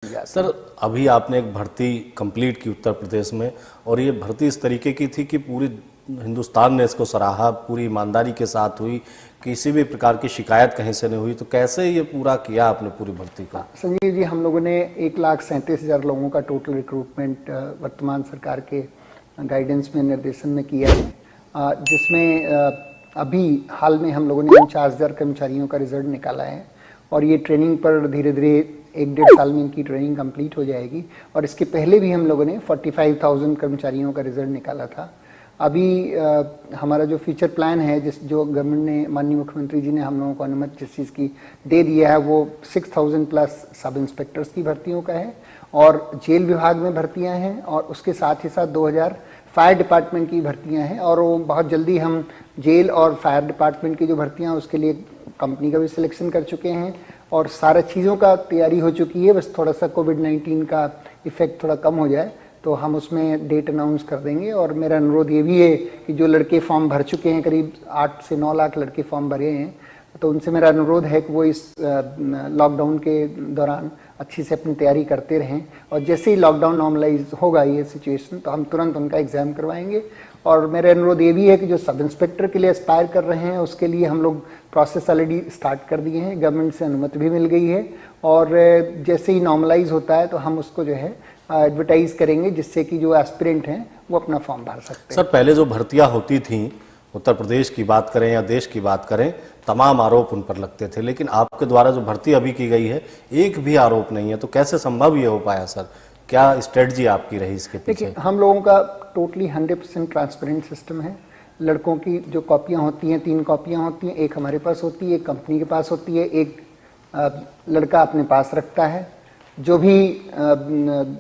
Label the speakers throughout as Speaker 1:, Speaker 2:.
Speaker 1: Sir, अभी आपने एक भर्ती कंप्लीट की उत्तर प्रदेश में, और ये भर्ती इस तरीके की थी कि पूरी हिंदुस्तान ने इसको सराहा, पूरी ईमानदारी के साथ हुई, किसी भी प्रकार की शिकायत कहीं से नहीं हुई। तो कैसे ये पूरा किया आपने पूरी भर्ती का?
Speaker 2: संजीव जी, हम लोगों ने 1,37,000 लोगों का टोटल रिक्रूटमेंट वर्तमान सरकार के गाइडेंस में, निर्देशन में किया है, जिसमें अभी हाल में हम लोगों ने 49,000 कर्मचारियों का रिजल्ट निकाला है। और ये ट्रेनिंग पर धीरे धीरे 1-1.5 साल में इनकी ट्रेनिंग कंप्लीट हो जाएगी। और इसके पहले भी हम लोगों ने 45,000 कर्मचारियों का रिजल्ट निकाला था। अभी हमारा जो फ्यूचर प्लान है, जो गवर्नमेंट ने, माननीय मुख्यमंत्री जी ने हम लोगों को अनुमति जिस चीज़ की दे दिया है, वो 6,000 प्लस सब इंस्पेक्टर्स की भर्तियों का है, और जेल विभाग में भर्तियां हैं, और उसके साथ ही साथ 2,000 फायर डिपार्टमेंट की भर्तियां हैं। और वो बहुत जल्दी हम जेल और फायर डिपार्टमेंट की जो भर्तियां, उसके लिए कंपनी का भी सिलेक्शन कर चुके हैं, और सारा चीज़ों का तैयारी हो चुकी है। बस थोड़ा सा कोविड-19 का इफेक्ट थोड़ा कम हो जाए तो हम उसमें डेट अनाउंस कर देंगे। और मेरा अनुरोध ये भी है कि जो लड़के फॉर्म भर चुके हैं, करीब 8 से 9 लाख लड़के फॉर्म भरे हैं, तो उनसे मेरा अनुरोध है कि वो इस लॉकडाउन के दौरान अच्छी से अपनी तैयारी करते रहें, और जैसे ही लॉकडाउन नॉर्मलाइज होगा ये सिचुएशन, तो हम तुरंत उनका एग्ज़ाम करवाएंगे। और मेरा अनुरोध ये भी है कि जो सब इंस्पेक्टर के लिए एस्पायर कर रहे हैं, उसके लिए हम लोग प्रोसेस ऑलरेडी स्टार्ट कर दिए हैं, गवर्नमेंट से अनुमति भी मिल गई है, और जैसे ही नॉर्मलाइज होता है तो हम उसको जो है एडवर्टाइज करेंगे, जिससे कि जो एस्पिरेंट हैं वो अपना फॉर्म भर सकते हैं।
Speaker 1: सर, पहले जो भर्तियां होती थीं, उत्तर प्रदेश की बात करें या देश की बात करें, तमाम आरोप उन पर लगते थे, लेकिन आपके द्वारा जो भर्ती अभी की गई है, एक भी आरोप नहीं है। तो कैसे संभव ये हो पाया सर? क्या स्ट्रेटजी आपकी रही इसके पीछे?
Speaker 2: देखिए, हम लोगों का टोटली 100% ट्रांसपेरेंट सिस्टम है। लड़कों की जो कॉपियां होती हैं, 3 कॉपियां होती हैं, एक हमारे पास होती है, एक कंपनी के पास होती है, एक लड़का अपने पास रखता है। जो भी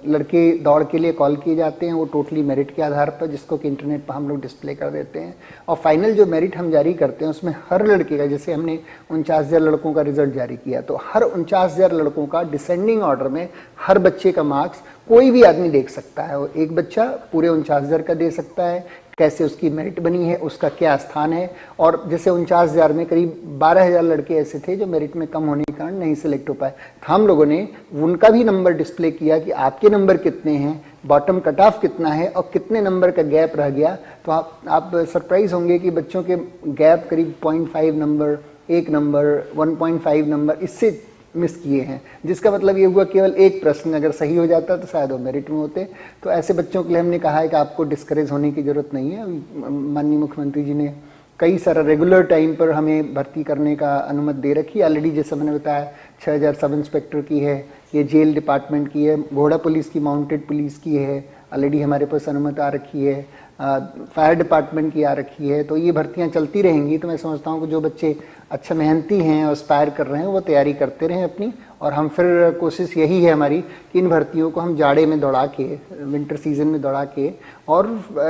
Speaker 2: लड़के दौड़ के लिए कॉल किए जाते हैं, वो टोटली मेरिट के आधार पर, जिसको कि इंटरनेट पर हम लोग डिस्प्ले कर देते हैं। और फाइनल जो मेरिट हम जारी करते हैं, उसमें हर लड़के का, जैसे हमने 49,000 लड़कों का रिजल्ट जारी किया, तो हर 49,000 लड़कों का डिसेंडिंग ऑर्डर में हर बच्चे का मार्क्स कोई भी आदमी देख सकता है। और एक बच्चा पूरे 49,000 का दे सकता है, कैसे उसकी मेरिट बनी है, उसका क्या स्थान है। और जैसे 49,000 में करीब 12,000 लड़के ऐसे थे जो मेरिट में कम होने के कारण नहीं सिलेक्ट हो पाए। हम लोगों ने उनका भी नंबर डिस्प्ले किया कि आपके नंबर कितने हैं, बॉटम कट ऑफ कितना है, और कितने नंबर का गैप रह गया। तो आप सरप्राइज होंगे कि बच्चों के गैप करीब 0.5 नंबर, 1 नंबर, 1.5 नंबर इससे मिस किए हैं, जिसका मतलब ये हुआ केवल एक प्रश्न अगर सही हो जाता तो शायद वो मेरिट में होते। तो ऐसे बच्चों के लिए हमने कहा है कि आपको डिस्करेज होने की जरूरत नहीं है। माननीय मुख्यमंत्री जी ने कई सारा रेगुलर टाइम पर हमें भर्ती करने का अनुमति दे रखी है। ऑलरेडी जैसे मैंने बताया 6,000 सब इंस्पेक्टर की है, ये जेल डिपार्टमेंट की है, घोड़ा पुलिस की, माउंटेड पुलिस की है, ऑलरेडी हमारे पास अनुमति आ रखी है, फायर डिपार्टमेंट की आ रखी है। तो ये भर्तियां चलती रहेंगी। तो मैं समझता हूँ कि जो बच्चे अच्छा मेहनती हैं और एस्पायर कर रहे हैं, वो तैयारी करते रहें अपनी। और हम फिर कोशिश यही है हमारी कि इन भर्तियों को हम जाड़े में दौड़ा के, विंटर सीजन में दौड़ा के, और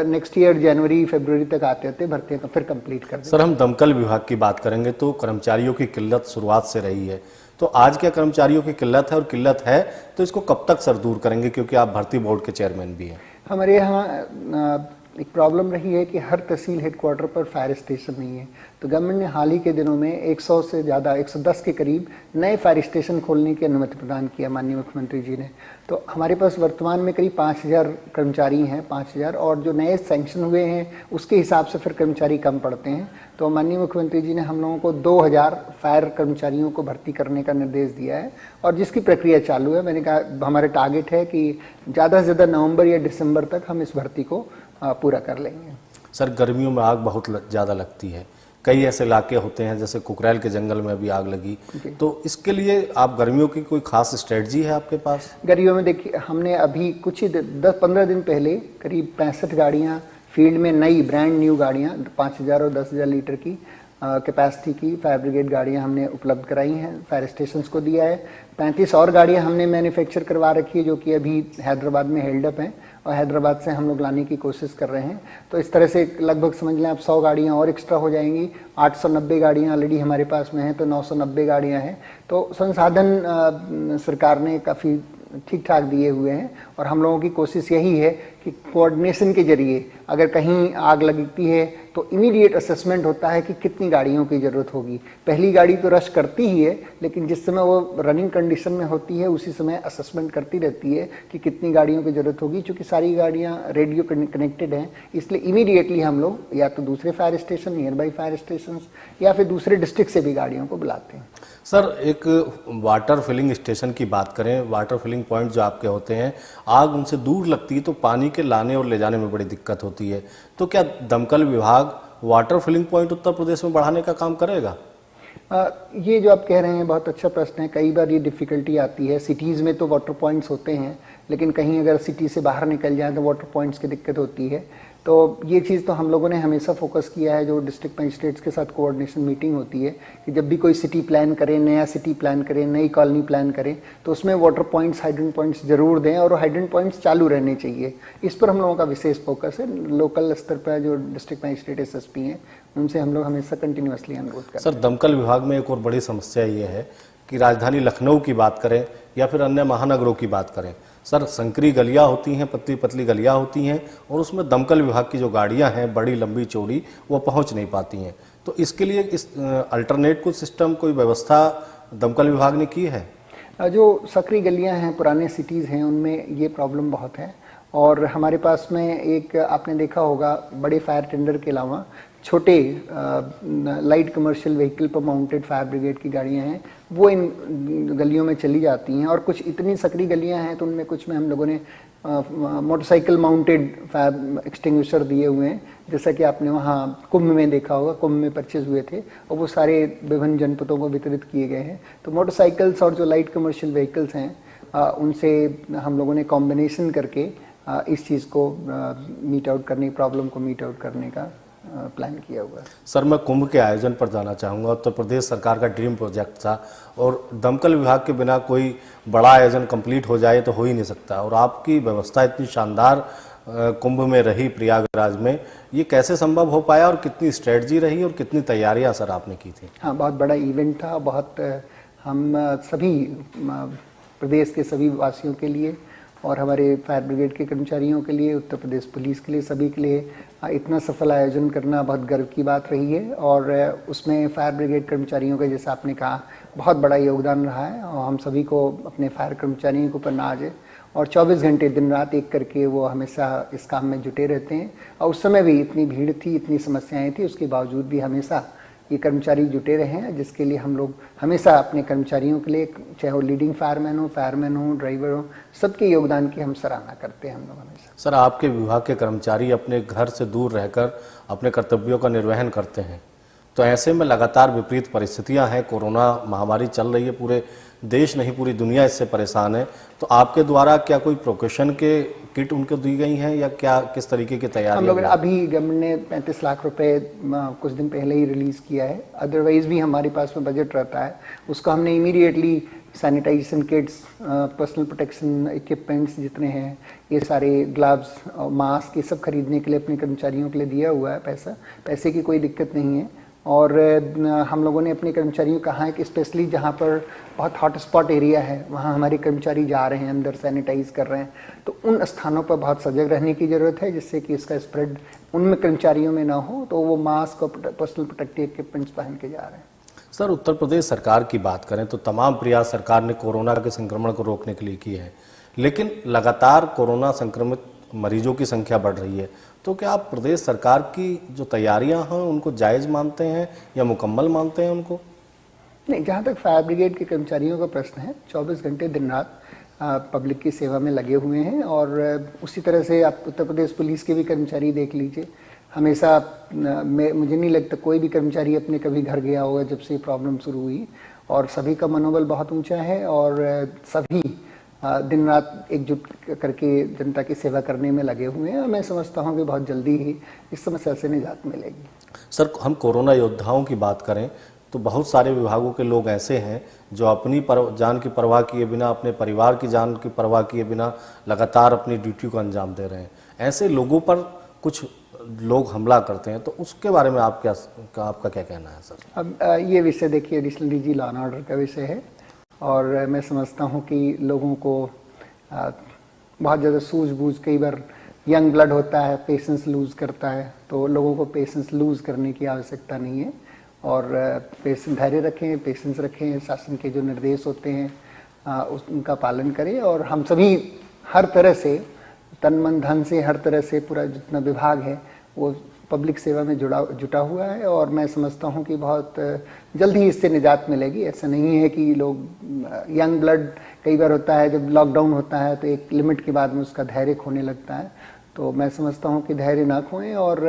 Speaker 2: नेक्स्ट ईयर जनवरी फरवरी तक आते आते भर्तियां फिर कंप्लीट कर दें।
Speaker 1: सर, हम दमकल विभाग की बात करेंगे तो कर्मचारियों की किल्लत शुरुआत से रही है। तो आज क्या कर्मचारियों की किल्लत है, और किल्लत है तो इसको कब तक सर दूर करेंगे, क्योंकि आप भर्ती बोर्ड के चेयरमैन भी हैं?
Speaker 2: हमारे यहाँ एक प्रॉब्लम रही है कि हर तहसील हेडक्वार्टर पर फायर स्टेशन नहीं है। तो गवर्नमेंट ने हाल ही के दिनों में 100 से ज़्यादा, 110 के करीब नए फायर स्टेशन खोलने की अनुमति प्रदान किया माननीय मुख्यमंत्री जी ने। तो हमारे पास वर्तमान में करीब 5,000 कर्मचारी हैं, 5,000, और जो नए सैंक्शन हुए हैं उसके हिसाब से फिर कर्मचारी कम पड़ते हैं। तो माननीय मुख्यमंत्री जी ने हम लोगों को 2,000 फायर कर्मचारियों को भर्ती करने का निर्देश दिया है, और जिसकी प्रक्रिया चालू है। मैंने कहा हमारा टारगेट है कि ज़्यादा से ज़्यादा नवंबर या दिसंबर तक हम इस भर्ती को पूरा कर लेंगे।
Speaker 1: सर, गर्मियों में आग बहुत ज़्यादा लगती है, कई ऐसे इलाके होते हैं जैसे कुकरेल के जंगल में भी आग लगी, तो इसके लिए आप गर्मियों की कोई खास स्ट्रेटजी है आपके पास?
Speaker 2: गर्मियों में देखिए, हमने अभी कुछ ही 10-15 दिन पहले करीब 65 गाड़ियाँ फील्ड में, नई ब्रांड न्यू गाड़ियाँ 5,000 और 10,000 लीटर की कैपेसिटी की फायर ब्रिगेड गाड़ियां हमने उपलब्ध कराई हैं, फायर स्टेशंस को दिया है। 35 और गाड़ियां हमने मैन्युफैक्चर करवा रखी है, जो कि अभी हैदराबाद में हेल्ड अप हैं, और हैदराबाद से हम लोग लाने की कोशिश कर रहे हैं। तो इस तरह से लगभग समझ लें आप 100 गाड़ियां और एक्स्ट्रा हो जाएंगी। 890 गाड़ियां ऑलरेडी हमारे पास में हैं, तो 990 गाड़ियां हैं। तो संसाधन सरकार ने काफ़ी ठीक ठाक दिए हुए हैं, और हम लोगों की कोशिश यही है कि कोऑर्डिनेशन के जरिए अगर कहीं आग लगती है तो इमीडिएट असेसमेंट होता है कि कितनी गाड़ियों की ज़रूरत होगी। पहली गाड़ी तो रश करती ही है, लेकिन जिस समय वो रनिंग कंडीशन में होती है उसी समय असेसमेंट करती रहती है कि कितनी गाड़ियों की ज़रूरत होगी। चूँकि सारी गाड़ियाँ रेडियो कनेक्टेड हैं, इसलिए इमीडिएटली हम लोग या तो दूसरे fire station, near by fire station या फिर दूसरे डिस्ट्रिक्ट से भी गाड़ियों को बुलाते हैं।
Speaker 1: सर, एक वाटर फिलिंग स्टेशन की बात करें, वाटर फिलिंग पॉइंट जो आपके होते हैं, आग उनसे दूर लगती है तो पानी के लाने और ले जाने में बड़ी दिक्कत होती है, तो क्या दमकल विभाग water filling point Uttar Pradesh में बढ़ाने का काम करेगा?
Speaker 2: ये जो आप कह रहे हैं बहुत अच्छा प्रश्न है। कई बार ये डिफ़िकल्टी आती है। सिटीज़ में तो वाटर पॉइंट्स होते हैं, लेकिन कहीं अगर सिटी से बाहर निकल जाए तो वाटर पॉइंट्स की दिक्कत होती है। तो ये चीज़ तो हम लोगों ने हमेशा फोकस किया है। जो डिस्ट्रिक्ट मजिस्ट्रेट्स के साथ कोऑर्डिनेशन मीटिंग होती है कि जब भी कोई सिटी प्लान करें, नया सिटी प्लान करें, नई कॉलोनी प्लान करें, तो उसमें वाटर पॉइंट्स, हाइड्रेंट पॉइंट्स ज़रूर दें और हाइड्रेंट पॉइंट्स चालू रहने चाहिए। इस पर हम लोगों का विशेष फोकस है। लोकल स्तर पर जो डिस्ट्रिक्ट मजिस्ट्रेट एसएसपी हैं, उनसे हम लोग हमेशा कंटिन्यूसली अनुरोध करते हैं।
Speaker 1: सर, दमकल विभाग में एक और बड़ी समस्या ये है कि राजधानी लखनऊ की बात करें या फिर अन्य महानगरों की बात करें, सर, संकरी गलियां होती हैं, पतली पतली गलियां होती हैं और उसमें दमकल विभाग की जो गाड़ियां हैं बड़ी लंबी चौड़ी, वो पहुंच नहीं पाती हैं। तो इसके लिए इस अल्टरनेट कोई सिस्टम, कोई व्यवस्था दमकल विभाग ने की है?
Speaker 2: जो सकरी गलियां हैं, पुराने सिटीज़ हैं, उनमें ये प्रॉब्लम बहुत है। और हमारे पास में एक आपने देखा होगा, बड़े फायर टेंडर के अलावा छोटे लाइट कमर्शियल व्हीकल पर माउंटेड फायर ब्रिगेड की गाड़ियां हैं, वो इन गलियों में चली जाती हैं। और कुछ इतनी सकरी गलियां हैं तो उनमें कुछ में हम लोगों ने मोटरसाइकिल माउंटेड फायर एक्सटिंग्विशर दिए हुए हैं, जैसा कि आपने वहाँ कुंभ में देखा होगा। कुंभ में परचेज हुए थे और वो सारे विभिन्न जनपदों को वितरित किए गए हैं। तो मोटरसाइकिल्स और जो लाइट कमर्शियल व्हीकल्स हैं, उनसे हम लोगों ने कॉम्बिनेशन करके इस चीज़ को मीट आउट करने, प्रॉब्लम को मीट आउट करने का प्लान किया हुआ है।
Speaker 1: सर, मैं कुंभ के आयोजन पर जाना चाहूँगा। उत्तर प्रदेश सरकार का ड्रीम प्रोजेक्ट था और दमकल विभाग के बिना कोई बड़ा आयोजन कंप्लीट हो जाए तो हो ही नहीं सकता। और आपकी व्यवस्था इतनी शानदार कुंभ में रही, प्रयागराज में, ये कैसे संभव हो पाया और कितनी स्ट्रेटजी रही और कितनी तैयारियाँ सर आपने की थी?
Speaker 2: हाँ, बहुत बड़ा इवेंट था। बहुत हम सभी प्रदेश के सभी वासियों के लिए और हमारे फायर ब्रिगेड के कर्मचारियों के लिए, उत्तर प्रदेश पुलिस के लिए, सभी के लिए इतना सफल आयोजन करना बहुत गर्व की बात रही है। और उसमें फायर ब्रिगेड कर्मचारियों का, जैसा आपने कहा, बहुत बड़ा योगदान रहा है। और हम सभी को अपने फायर कर्मचारियों के ऊपर नाज है और 24 घंटे दिन रात एक करके वो हमेशा इस काम में जुटे रहते हैं। और उस समय भी इतनी भीड़ थी, इतनी समस्याएं थी, उसके बावजूद भी हमेशा ये कर्मचारी जुटे रहे हैं, जिसके लिए हम लोग हमेशा अपने कर्मचारियों के लिए, चाहे वो लीडिंग फायरमैन हो, ड्राइवर हो, सबके योगदान की हम सराहना करते हैं हम लोग हमेशा।
Speaker 1: सर, आपके विभाग के कर्मचारी अपने घर से दूर रहकर अपने कर्तव्यों का निर्वहन करते हैं, तो ऐसे में लगातार विपरीत परिस्थितियां हैं, कोरोना महामारी चल रही है, पूरे देश नहीं पूरी दुनिया इससे परेशान है, तो आपके द्वारा क्या कोई प्रिकॉशन के किट उनको दी गई हैं या क्या, किस तरीके की तैयारी?
Speaker 2: हम लोग अभी गवर्नमेंट ने 35 लाख रुपए कुछ दिन पहले ही रिलीज़ किया है। अदरवाइज भी हमारे पास में बजट रहता है, उसका हमने immediately sanitisation kits, personal protection equipments जितने हैं, ये सारे ग्लव्स और मास्क, ये सब खरीदने के लिए अपने कर्मचारियों के लिए दिया हुआ है पैसे की कोई दिक्कत नहीं है। और हम लोगों ने अपने कर्मचारियों को कहा है कि स्पेशली जहाँ पर बहुत हॉट स्पॉट एरिया है, वहाँ हमारे कर्मचारी जा रहे हैं, अंदर सैनिटाइज कर रहे हैं, तो उन स्थानों पर बहुत सजग रहने की ज़रूरत है, जिससे कि इसका स्प्रेड उनमें कर्मचारियों में ना हो। तो वो मास्क और पर्सनल प्रोटेक्टिव इक्विपमेंट्स पहन के जा रहे हैं।
Speaker 1: सर, उत्तर प्रदेश सरकार की बात करें तो तमाम प्रयास सरकार ने कोरोना के संक्रमण को रोकने के लिए किए हैं, लेकिन लगातार कोरोना संक्रमित मरीजों की संख्या बढ़ रही है, तो क्या आप प्रदेश सरकार की जो तैयारियां हैं उनको जायज़ मानते हैं या मुकम्मल मानते हैं उनको?
Speaker 2: नहीं, जहाँ तक फायर ब्रिगेड के कर्मचारियों का प्रश्न है, 24 घंटे दिन रात पब्लिक की सेवा में लगे हुए हैं। और उसी तरह से आप उत्तर प्रदेश पुलिस के भी कर्मचारी देख लीजिए, हमेशा मुझे नहीं लगता कोई भी कर्मचारी अपने कभी घर गया होगा जब से प्रॉब्लम शुरू हुई। और सभी का मनोबल बहुत ऊंचा है और सभी दिन रात एकजुट करके जनता की सेवा करने में लगे हुए हैं। मैं समझता हूं कि बहुत जल्दी ही इस समस्या से निजात मिलेगी।
Speaker 1: सर, हम कोरोना योद्धाओं की बात करें तो बहुत सारे विभागों के लोग ऐसे हैं जो अपनी जान की परवाह किए बिना, अपने परिवार की जान की परवाह किए बिना लगातार अपनी ड्यूटी को अंजाम दे रहे हैं। ऐसे लोगों पर कुछ लोग हमला करते हैं, तो उसके बारे में आपका क्या कहना है सर?
Speaker 2: अब ये विषय देखिए additional DG law and order का विषय है और मैं समझता हूँ कि लोगों को बहुत ज़्यादा सूझबूझ कई बार यंग ब्लड होता है, पेशेंस लूज़ करता है, तो लोगों को पेशेंस लूज़ करने की आवश्यकता नहीं है और पेशेंस धैर्य रखें, पेशेंस रखें, शासन के जो निर्देश होते हैं उनका पालन करें और हम सभी हर तरह से तन मन धन से हर तरह से पूरा जितना विभाग है वो पब्लिक सेवा में जुटा हुआ है और मैं समझता हूँ कि बहुत जल्द ही इससे निजात मिलेगी। ऐसा नहीं है कि लोग यंग ब्लड कई बार होता है जब लॉकडाउन होता है तो एक लिमिट के बाद में उसका धैर्य खोने लगता है, तो मैं समझता हूँ कि धैर्य ना खोएं और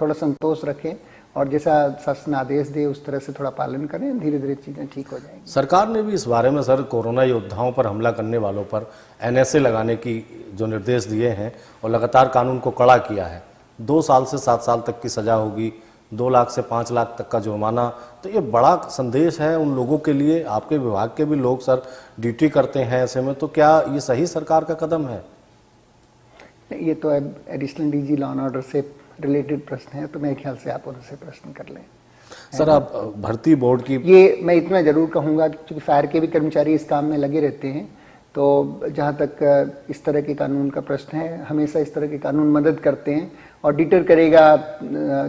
Speaker 2: थोड़ा संतोष रखें और जैसा शासन आदेश दे उस तरह से थोड़ा पालन करें, धीरे धीरे चीज़ें ठीक हो जाएंगी।
Speaker 1: सरकार ने भी इस बारे में सर कोरोना योद्धाओं पर हमला करने वालों पर NSA लगाने की जो निर्देश दिए हैं और लगातार कानून को कड़ा किया है। 2 साल से 7 साल तक की सजा होगी, 2 लाख से 5 लाख तक का जुर्माना। तो ये बड़ा संदेश है उन लोगों के लिए। आपके विभाग के भी लोग सर ड्यूटी करते हैं ऐसे में, तो क्या ये सही सरकार का कदम है?
Speaker 2: ये तो additional DG law and order से रिलेटेड प्रश्न है, तो मेरे ख्याल से आप उनसे प्रश्न कर लें।
Speaker 1: सर आप भर्ती बोर्ड की
Speaker 2: ये मैं इतना जरूर कहूँगा क्योंकि फायर के भी कर्मचारी इस काम में लगे रहते हैं, तो जहाँ तक इस तरह के कानून का प्रश्न है, हमेशा इस तरह के कानून मदद करते हैं और डिटर करेगा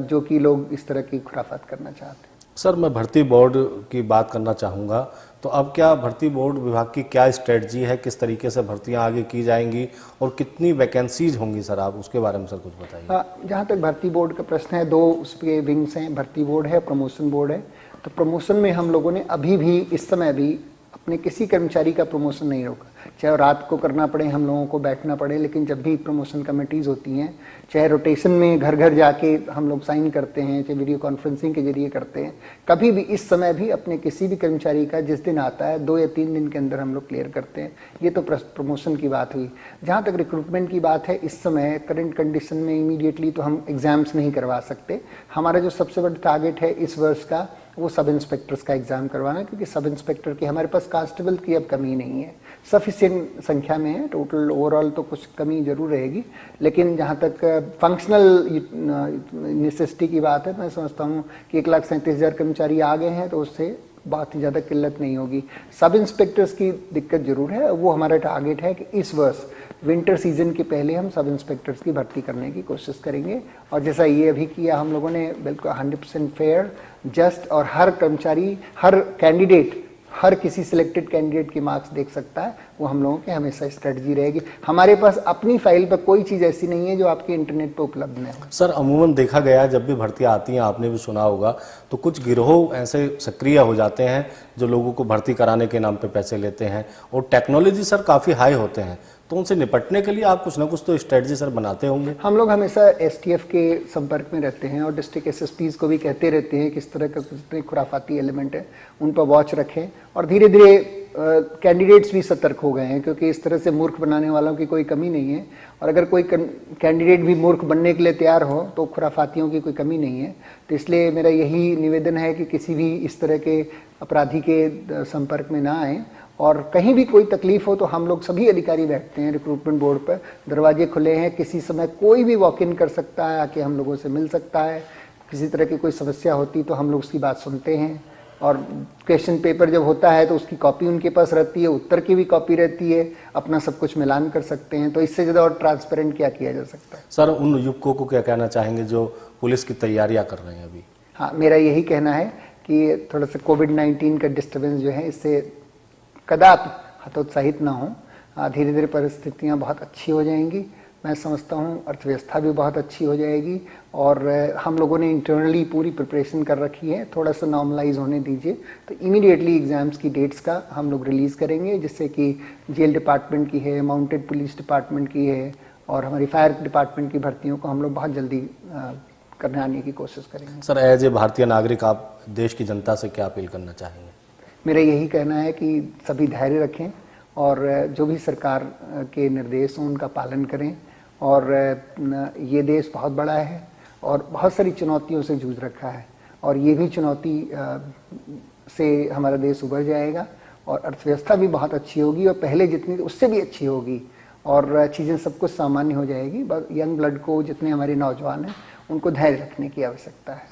Speaker 2: जो कि लोग इस तरह की खुराफात करना चाहते हैं।
Speaker 1: सर मैं भर्ती बोर्ड की बात करना चाहूँगा, तो अब क्या भर्ती बोर्ड विभाग की क्या स्ट्रेटजी है, किस तरीके से भर्तियां आगे की जाएंगी और कितनी वैकेंसीज होंगी सर, आप उसके बारे में सर कुछ बताइए।
Speaker 2: जहाँ तक भर्ती बोर्ड का प्रश्न है, 2 उसके विंग्स हैं, भर्ती बोर्ड है, प्रमोशन बोर्ड है। तो प्रमोशन में हम लोगों ने अभी भी इस समय भी अपने किसी कर्मचारी का प्रमोशन नहीं रोका, चाहे रात को करना पड़े, हम लोगों को बैठना पड़े, लेकिन जब भी प्रमोशन कमेटीज़ होती हैं, चाहे रोटेशन में घर घर जाके हम लोग साइन करते हैं, चाहे वीडियो कॉन्फ्रेंसिंग के जरिए करते हैं, कभी भी इस समय भी अपने किसी भी कर्मचारी का जिस दिन आता है 2 या 3 दिन के अंदर हम लोग क्लियर करते हैं। ये तो प्रमोशन की बात हुई। जहाँ तक रिक्रूटमेंट की बात है, इस समय करंट कंडीशन में इमीडिएटली तो हम एग्ज़ाम्स नहीं करवा सकते। हमारा जो सबसे बड़ा टारगेट है इस वर्ष का वो सब इंस्पेक्टर्स का एग्ज़ाम करवाना, क्योंकि सब इंस्पेक्टर की हमारे पास कांस्टेबल की अब कमी नहीं है, सफिशिएंट संख्या में है। टोटल ओवरऑल तो कुछ कमी जरूर रहेगी, लेकिन जहाँ तक फंक्शनल नेसेसिटी की बात है, मैं समझता हूँ कि 1,37,000 कर्मचारी आ गए हैं, तो उससे बहुत ही ज़्यादा किल्लत नहीं होगी। सब इंस्पेक्टर्स की दिक्कत जरूर है, वो हमारा टारगेट है कि इस वर्ष विंटर सीजन के पहले हम सब इंस्पेक्टर्स की भर्ती करने की कोशिश करेंगे। और जैसा ये अभी किया हम लोगों ने, बिल्कुल 100% फेयर, जस्ट, और हर कर्मचारी, हर कैंडिडेट, हर किसी सिलेक्टेड कैंडिडेट की मार्क्स देख सकता है, वो हम लोगों की हमेशा स्ट्रेटजी रहेगी। हमारे पास अपनी फाइल पर कोई चीज़ ऐसी नहीं है जो आपके इंटरनेट पर उपलब्ध नहीं है।
Speaker 1: सर अमूमन देखा गया है जब भी भर्तियां आती हैं, आपने भी सुना होगा, तो कुछ गिरोह ऐसे सक्रिय हो जाते हैं जो लोगों को भर्ती कराने के नाम पे पैसे लेते हैं, और टेक्नोलॉजी सर काफ़ी हाई होते हैं, तो उनसे निपटने के लिए आप कुछ ना कुछ तो स्ट्रेटजी सर बनाते होंगे।
Speaker 2: हम लोग हमेशा STF के संपर्क में रहते हैं और डिस्ट्रिक्ट SSPs को भी कहते रहते हैं कि इस तरह का जितने खुराफाती एलिमेंट है उन पर वॉच रखें, और धीरे धीरे कैंडिडेट्स भी सतर्क हो गए हैं, क्योंकि इस तरह से मूर्ख बनाने वालों की कोई कमी नहीं है, और अगर कोई कैंडिडेट भी मूर्ख बनने के लिए तैयार हो तो खुराफातियों की कोई कमी नहीं है। तो इसलिए मेरा यही निवेदन है कि किसी भी इस तरह के अपराधी के संपर्क में ना आए, और कहीं भी कोई तकलीफ हो तो हम लोग सभी अधिकारी बैठते हैं रिक्रूटमेंट बोर्ड पर, दरवाजे खुले हैं, किसी समय कोई भी वॉक इन कर सकता है, आके हम लोगों से मिल सकता है। किसी तरह की कोई समस्या होती तो हम लोग उसकी बात सुनते हैं, और क्वेश्चन पेपर जब होता है तो उसकी कॉपी उनके पास रहती है, उत्तर की भी कॉपी रहती है, अपना सब कुछ मिलान कर सकते हैं। तो इससे ज़्यादा और ट्रांसपेरेंट क्या किया जा सकता है।
Speaker 1: सर उन युवकों को क्या कहना चाहेंगे जो पुलिस की तैयारियां कर रहे हैं अभी?
Speaker 2: हाँ, मेरा यही कहना है कि थोड़ा सा कोविड-19 का डिस्टर्बेंस जो है, इससे कदापि हतोत्साहित ना हो। धीरे धीरे परिस्थितियाँ बहुत अच्छी हो जाएंगी, मैं समझता हूँ अर्थव्यवस्था भी बहुत अच्छी हो जाएगी, और हम लोगों ने इंटरनली पूरी प्रिपरेशन कर रखी है। थोड़ा सा नॉर्मलाइज होने दीजिए, तो इमीडिएटली एग्ज़ाम्स की डेट्स का हम लोग रिलीज़ करेंगे, जिससे कि जेल डिपार्टमेंट की है, माउंटेड पुलिस डिपार्टमेंट की है, और हमारी फायर डिपार्टमेंट की भर्तियों को हम लोग बहुत जल्दी करने की कोशिश करेंगे।
Speaker 1: सर एज ए भारतीय नागरिक आप देश की जनता से क्या अपील करना चाहेंगे?
Speaker 2: मेरा यही कहना है कि सभी धैर्य रखें और जो भी सरकार के निर्देश हों उनका पालन करें, और ये देश बहुत बड़ा है और बहुत सारी चुनौतियों से जूझ रखा है, और ये भी चुनौती से हमारा देश उभर जाएगा, और अर्थव्यवस्था भी बहुत अच्छी होगी, और पहले जितनी उससे भी अच्छी होगी, और चीज़ें सब कुछ सामान्य हो जाएगी। बस यंग ब्लड को, जितने हमारे नौजवान हैं, उनको धैर्य रखने की आवश्यकता है।